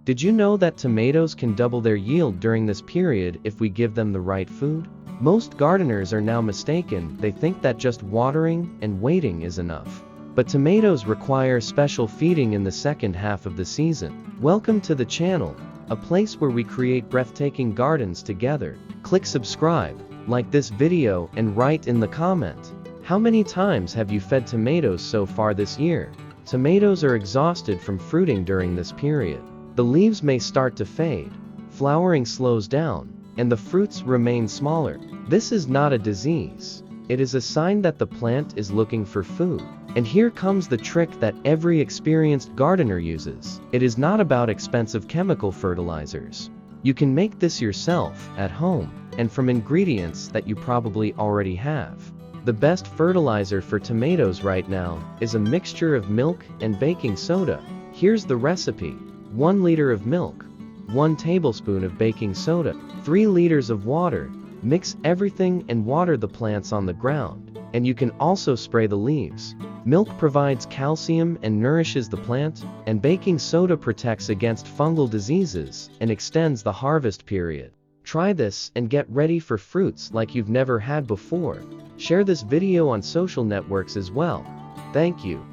Did you know that tomatoes can double their yield during this period if we give them the right food? Most gardeners are now mistaken. They think that just watering and waiting is enough. But tomatoes require special feeding in the second half of the season. Welcome to the channel, a place where we create breathtaking gardens together. Click subscribe, like this video, and write in the comment. How many times have you fed tomatoes so far this year? Tomatoes are exhausted from fruiting during this period. The leaves may start to fade, flowering slows down, and the fruits remain smaller. This is not a disease. It is a sign that the plant is looking for food. And here comes the trick that every experienced gardener uses. It is not about expensive chemical fertilizers. You can make this yourself at home, and from ingredients that you probably already have. The best fertilizer for tomatoes right now is a mixture of milk and baking soda. Here's the recipe. 1 liter of milk, 1 tablespoon of baking soda, 3 liters of water. Mix everything and water the plants on the ground, and you can also spray the leaves. Milk provides calcium and nourishes the plant, and baking soda protects against fungal diseases and extends the harvest period. Try this and get ready for fruits like you've never had before. Share this video on social networks as well. Thank you.